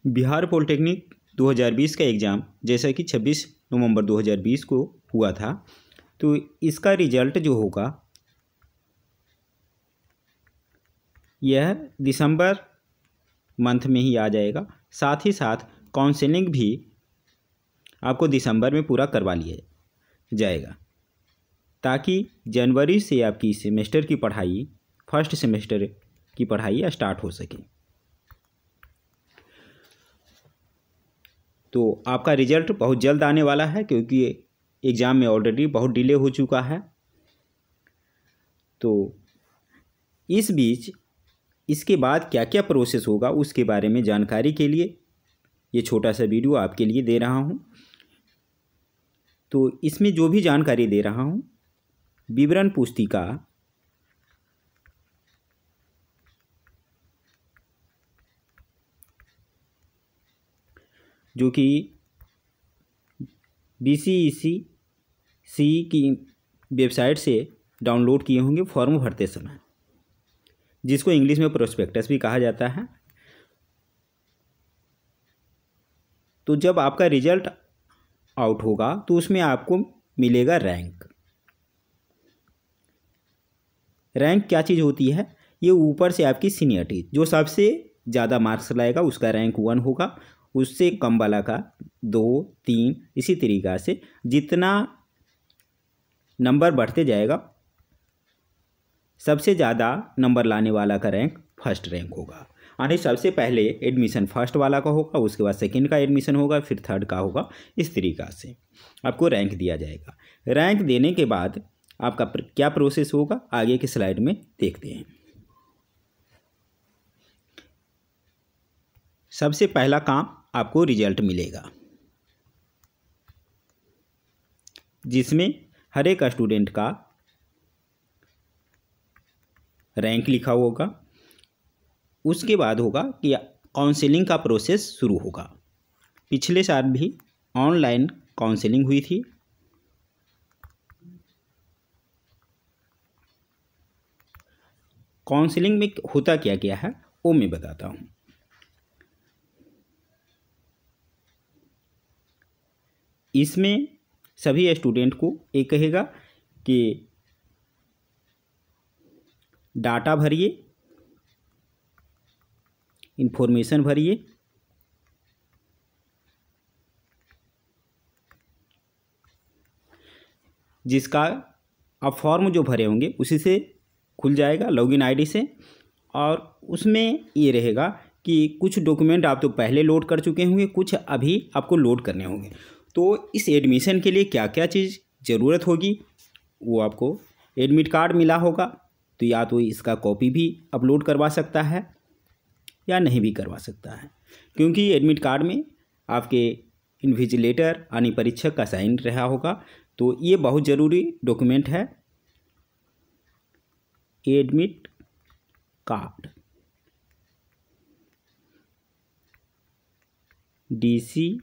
Bihar polytechnic 2020 का exam जैसा कि 26 नवंबर 2020 को हुआ था, तो इसका रिजल्ट जो होगा यह दिसंबर मंथ में ही आ जाएगा। साथ ही साथ काउंसलिंग भी आपको दिसंबर में पूरा करवा लिया जाएगा, ताकि जनवरी से आपकी सेमेस्टर की पढ़ाई, फर्स्ट सेमेस्टर की पढ़ाई स्टार्ट हो सके। तो आपका रिजल्ट बहुत जल्द आने वाला है, क्योंकि एग्ज़ाम में ऑलरेडी बहुत डिले हो चुका है। तो इस बीच इसके बाद क्या क्या प्रोसेस होगा उसके बारे में जानकारी के लिए ये छोटा सा वीडियो आपके लिए दे रहा हूँ। तो इसमें जो भी जानकारी दे रहा हूँ, विवरण पुस्तिका जो कि BCEC की वेबसाइट से डाउनलोड किए होंगे फॉर्म भरते समय, जिसको इंग्लिश में प्रोस्पेक्टस भी कहा जाता है। तो जब आपका रिजल्ट आउट होगा तो उसमें आपको मिलेगा रैंक। रैंक क्या चीज़ होती है? ये ऊपर से आपकी सीनियरिटी, जो सबसे ज़्यादा मार्क्स लाएगा उसका रैंक 1 होगा, उससे कम वाला का 2, 3, इसी तरीक़ा से जितना नंबर बढ़ते जाएगा, सबसे ज़्यादा नंबर लाने वाला का रैंक फर्स्ट रैंक होगा। यानी सबसे पहले एडमिशन फर्स्ट वाला का होगा, उसके बाद सेकंड का एडमिशन होगा, फिर थर्ड का होगा। इस तरीक़ा से आपको रैंक दिया जाएगा। रैंक देने के बाद आपका क्या प्रोसेस होगा आगे के स्लाइड में देखते हैं। सबसे पहला काम, आपको रिजल्ट मिलेगा, जिसमें हर एक स्टूडेंट का रैंक लिखा होगा। उसके बाद होगा कि काउंसलिंग का प्रोसेस शुरू होगा। पिछले साल भी ऑनलाइन काउंसलिंग हुई थी। काउंसलिंग में होता क्या क्या है वो मैं बताता हूँ। इसमें सभी स्टूडेंट को एक कहेगा कि डाटा भरिए, इंफॉर्मेशन भरिए, जिसका आप फॉर्म जो भरे होंगे उसी से खुल जाएगा लॉगिन आईडी से। और उसमें ये रहेगा कि कुछ डॉक्यूमेंट आप तो पहले लोड कर चुके होंगे, कुछ अभी आपको लोड करने होंगे। तो इस एडमिशन के लिए क्या क्या चीज़ ज़रूरत होगी, वो आपको एडमिट कार्ड मिला होगा, तो या तो इसका कॉपी भी अपलोड करवा सकता है या नहीं भी करवा सकता है, क्योंकि एडमिट कार्ड में आपके इन्विजिलेटर यानी परीक्षक का साइन रहा होगा। तो ये बहुत ज़रूरी डॉक्यूमेंट है, एडमिट कार्ड। DCEC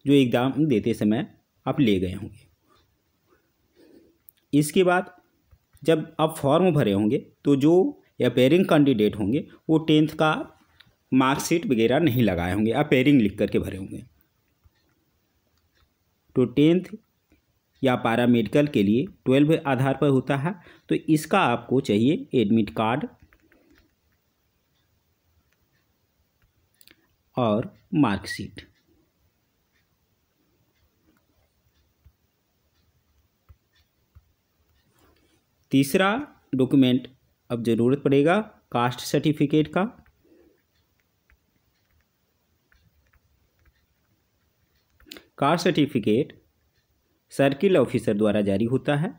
जो एग्ज़ाम देते समय आप ले गए होंगे। इसके बाद जब आप फॉर्म भरे होंगे तो जो अपेयरिंग कैंडिडेट होंगे वो 10th का मार्कशीट वगैरह नहीं लगाए होंगे, अपेयरिंग लिख करके भरे होंगे। तो 10th या पैरामेडिकल के लिए 12 आधार पर होता है। तो इसका आपको चाहिए एडमिट कार्ड और मार्कशीट। तीसरा डॉक्यूमेंट अब ज़रूरत पड़ेगा कास्ट सर्टिफिकेट का। कास्ट सर्टिफिकेट सर्किल ऑफिसर द्वारा जारी होता है।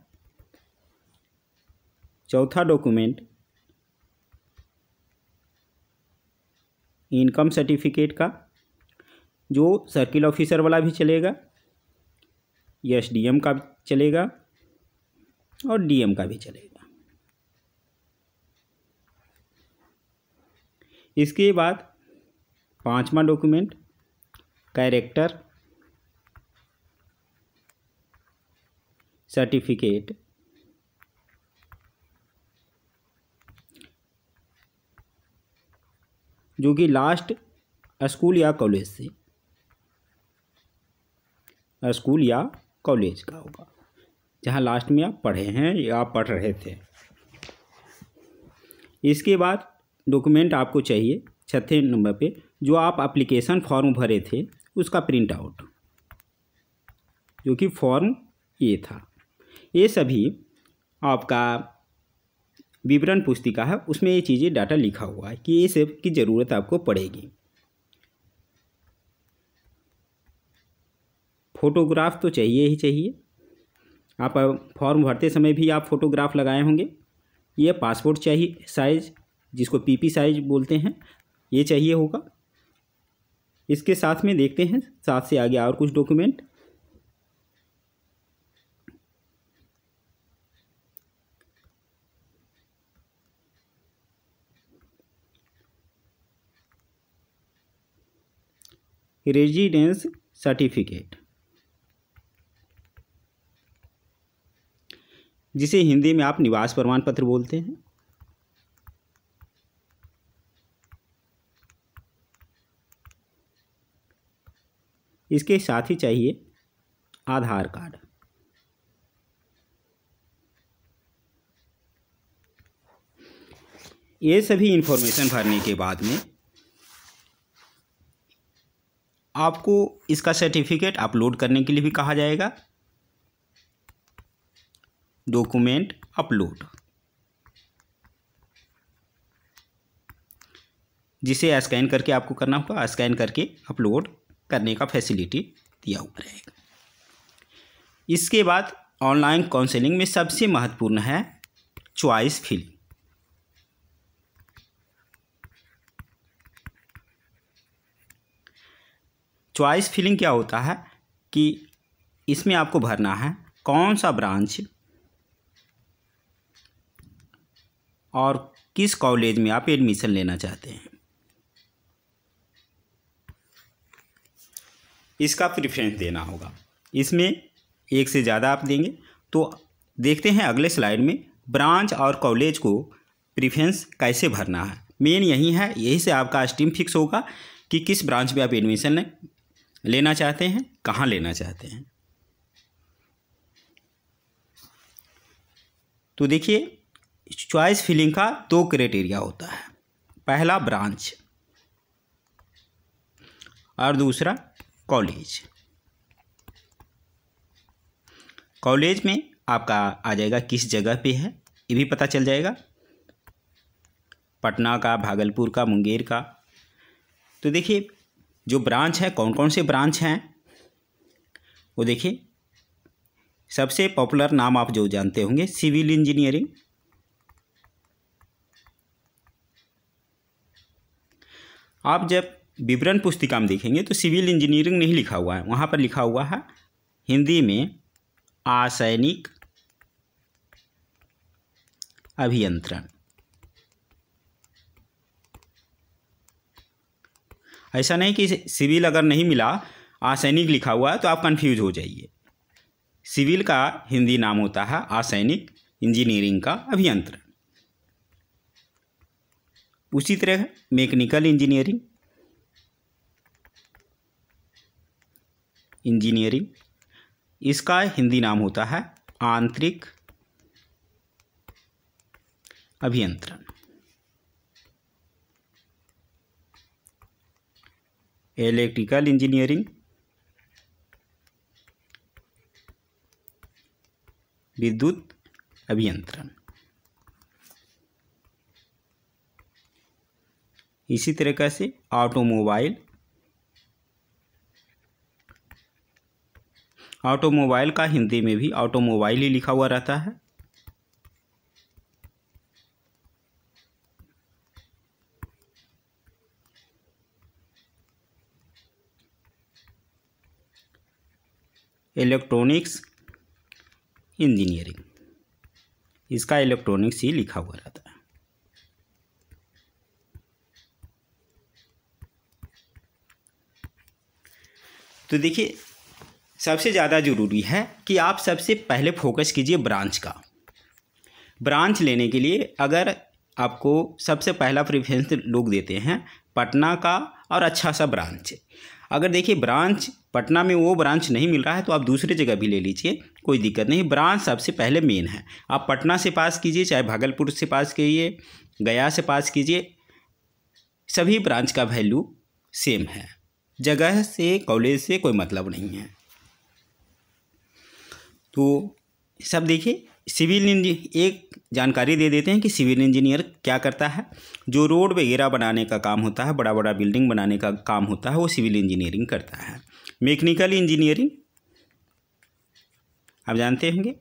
चौथा डॉक्यूमेंट इनकम सर्टिफिकेट का, जो सर्किल ऑफिसर वाला भी चलेगा, SDM का भी चलेगा और DM का भी चलेगा। इसके बाद पांचवा डॉक्यूमेंट कैरेक्टर सर्टिफिकेट जो कि लास्ट स्कूल या कॉलेज से, स्कूल या कॉलेज का होगा, जहाँ लास्ट में आप पढ़े हैं या आप पढ़ रहे थे। इसके बाद डॉक्यूमेंट आपको चाहिए 6 नंबर पे, जो आप एप्लीकेशन फॉर्म भरे थे उसका प्रिंट आउट, जो कि फॉर्म ये था। ये सभी आपका विवरण पुस्तिका है, उसमें ये चीज़ें डाटा लिखा हुआ है कि ये सब की ज़रूरत आपको पड़ेगी। फ़ोटोग्राफ तो चाहिए ही चाहिए, आप फॉर्म भरते समय भी आप फ़ोटोग्राफ लगाए होंगे। ये पासपोर्ट चाहिए साइज़, जिसको पीपी साइज बोलते हैं, ये चाहिए होगा। इसके साथ में देखते हैं 7 से आगे और कुछ डॉक्यूमेंट। रेजिडेंस सर्टिफिकेट, जिसे हिंदी में आप निवास प्रमाण पत्र बोलते हैं। इसके साथ ही चाहिए आधार कार्ड। ये सभी इंफॉर्मेशन भरने के बाद में आपको इसका सर्टिफिकेट अपलोड करने के लिए भी कहा जाएगा, डॉक्यूमेंट अपलोड, जिसे स्कैन करके आपको करना होगा। स्कैन करके अपलोड करने का फैसिलिटी दिया हुआ रहेगा। इसके बाद ऑनलाइन काउंसलिंग में सबसे महत्वपूर्ण है चॉइस फिलिंग। चॉइस फिलिंग क्या होता है कि इसमें आपको भरना है कौन सा ब्रांच और किस कॉलेज में आप एडमिशन लेना चाहते हैं, इसका प्रेफरेंस देना होगा। इसमें एक से ज़्यादा आप देंगे तो देखते हैं अगले स्लाइड में ब्रांच और कॉलेज को प्रेफरेंस कैसे भरना है। मेन यही है, यही से आपका स्ट्रीम फिक्स होगा कि किस ब्रांच में आप एडमिशन लेना चाहते हैं, कहाँ लेना चाहते हैं। तो देखिए, चॉइस फिलिंग का 2 क्राइटेरिया होता है, पहला ब्रांच और दूसरा कॉलेज। कॉलेज में आपका आ जाएगा किस जगह पे है, ये भी पता चल जाएगा, पटना का, भागलपुर का, मुंगेर का। तो देखिए जो ब्रांच है, कौन कौन से ब्रांच हैं वो देखिए। सबसे पॉपुलर नाम आप जो जानते होंगे, सिविल इंजीनियरिंग, आप जब विवरण पुस्तिका में देखेंगे तो सिविल इंजीनियरिंग नहीं लिखा हुआ है, वहाँ पर लिखा हुआ है हिंदी में आसैनिक अभियंत्रण। ऐसा नहीं कि सिविल अगर नहीं मिला, आसैनिक लिखा हुआ है तो आप कंफ्यूज हो जाइए। सिविल का हिंदी नाम होता है आसैनिक इंजीनियरिंग का अभियंत्रण। उसी तरह मैकेनिकल इंजीनियरिंग, इसका हिंदी नाम होता है आंतरिक अभियंत्रण। इलेक्ट्रिकल इंजीनियरिंग, विद्युत अभियंत्रण। इसी तरीके से ऑटोमोबाइल, ऑटोमोबाइल का हिंदी में भी ऑटोमोबाइल ही लिखा हुआ रहता है। इलेक्ट्रॉनिक्स इंजीनियरिंग, इसका इलेक्ट्रॉनिक्स ही लिखा हुआ रहता है। तो देखिए, सबसे ज़्यादा ज़रूरी है कि आप सबसे पहले फोकस कीजिए ब्रांच का। ब्रांच लेने के लिए अगर आपको सबसे पहला प्रेफरेंस लोग देते हैं पटना का और अच्छा सा ब्रांच है। अगर देखिए ब्रांच पटना में वो ब्रांच नहीं मिल रहा है तो आप दूसरी जगह भी ले लीजिए, कोई दिक्कत नहीं। ब्रांच सबसे पहले मेन है। आप पटना से पास कीजिए, चाहे भागलपुर से पास कीजिए, गया से पास कीजिए, सभी ब्रांच का वैल्यू सेम है। जगह से कॉलेज से कोई मतलब नहीं है। तो सब देखिए, सिविल इंजीनियर एक जानकारी दे देते हैं कि सिविल इंजीनियर क्या करता है। जो रोड वगैरह बनाने का काम होता है, बड़ा बड़ा बिल्डिंग बनाने का काम होता है, वो सिविल इंजीनियरिंग करता है। मैकेनिकल इंजीनियरिंग आप जानते होंगे,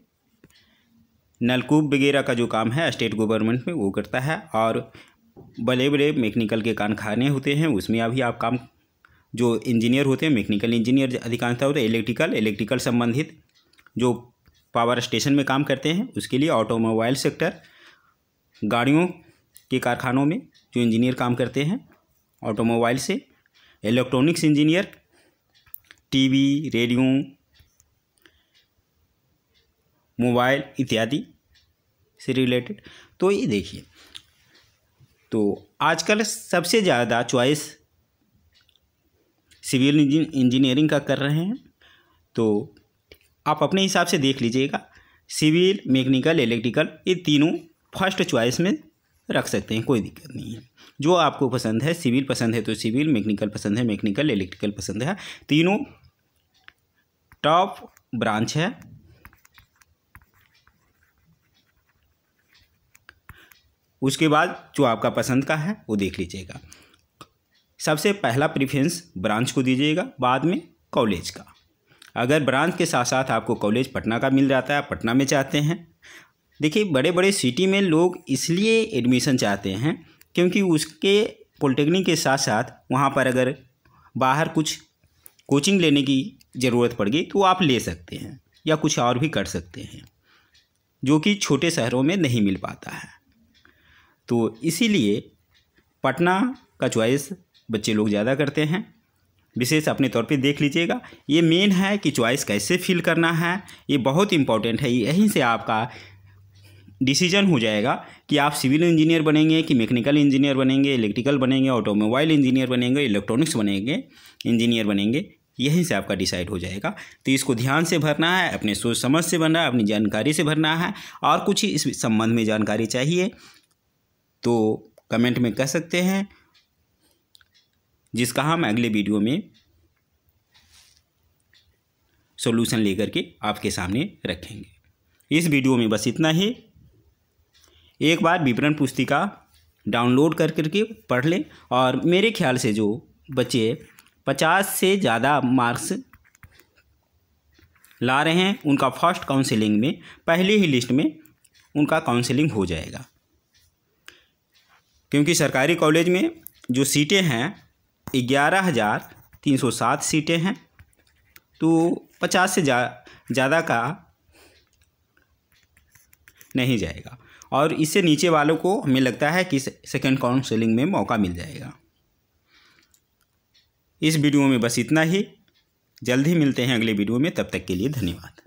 नलकूप वगैरह का जो काम है स्टेट गवर्नमेंट में वो करता है। और बड़े बड़े मैकेनिकल के कारखाने होते हैं, उसमें अभी आप काम, जो इंजीनियर होते हैं मैकेनिकल इंजीनियर अधिकांशतः होते हैं। इलेक्ट्रिकल संबंधित जो पावर स्टेशन में काम करते हैं उसके लिए। ऑटोमोबाइल सेक्टर, गाड़ियों के कारखानों में जो इंजीनियर काम करते हैं ऑटोमोबाइल से। Electronics engineer, TV, radio, mobile इत्यादि से रिलेटेड। तो ये देखिए, तो आजकल सबसे ज़्यादा चॉइस सिविल इंजीनियरिंग का कर रहे हैं। तो आप अपने हिसाब से देख लीजिएगा, सिविल, मैकेनिकल, इलेक्ट्रिकल, ये तीनों फर्स्ट चॉइस में रख सकते हैं, कोई दिक्कत नहीं है। जो आपको पसंद है, सिविल पसंद है तो सिविल, मैकेनिकल पसंद है मैकेनिकल, इलेक्ट्रिकल पसंद है, तीनों टॉप ब्रांच है। उसके बाद जो आपका पसंद का है वो देख लीजिएगा। सबसे पहला प्रेफरेंस ब्रांच को दीजिएगा, बाद में कॉलेज का। अगर ब्रांच के साथ साथ आपको कॉलेज पटना का मिल जाता है, पटना में चाहते हैं। देखिए बड़े बड़े सिटी में लोग इसलिए एडमिशन चाहते हैं क्योंकि उसके पॉलिटेक्निक के साथ साथ वहाँ पर अगर बाहर कुछ कोचिंग लेने की ज़रूरत पड़ गई तो आप ले सकते हैं, या कुछ और भी कर सकते हैं, जो कि छोटे शहरों में नहीं मिल पाता है। तो इसीलिए पटना का चॉइस बच्चे लोग ज़्यादा करते हैं। विशेष अपने तौर पे देख लीजिएगा। ये मेन है कि चॉइस कैसे फिल करना है, ये बहुत इंपॉर्टेंट है। यहीं से आपका डिसीजन हो जाएगा कि आप सिविल इंजीनियर बनेंगे कि मैकेनिकल इंजीनियर बनेंगे, इलेक्ट्रिकल बनेंगे, ऑटोमोबाइल इंजीनियर बनेंगे, इलेक्ट्रॉनिक्स बनेंगे, इंजीनियर बनेंगे। यहीं से आपका डिसाइड हो जाएगा। तो इसको ध्यान से भरना है, अपने सोच समझ से भरना है, अपनी जानकारी से भरना है। और कुछ इस संबंध में जानकारी चाहिए तो कमेंट में कह सकते हैं, जिसका हम अगले वीडियो में सॉल्यूशन लेकर के आपके सामने रखेंगे। इस वीडियो में बस इतना ही। एक बार विवरण पुस्तिका डाउनलोड कर करके पढ़ लें। और मेरे ख्याल से जो बच्चे 50 से ज़्यादा मार्क्स ला रहे हैं उनका फर्स्ट काउंसलिंग में, पहली ही लिस्ट में उनका काउंसलिंग हो जाएगा। क्योंकि सरकारी कॉलेज में जो सीटें हैं 11,307 सीटें हैं, तो 50 से ज़्यादा का नहीं जाएगा। और इससे नीचे वालों को हमें लगता है कि सेकंड काउंसलिंग में मौका मिल जाएगा। इस वीडियो में बस इतना ही। जल्द ही मिलते हैं अगले वीडियो में, तब तक के लिए धन्यवाद।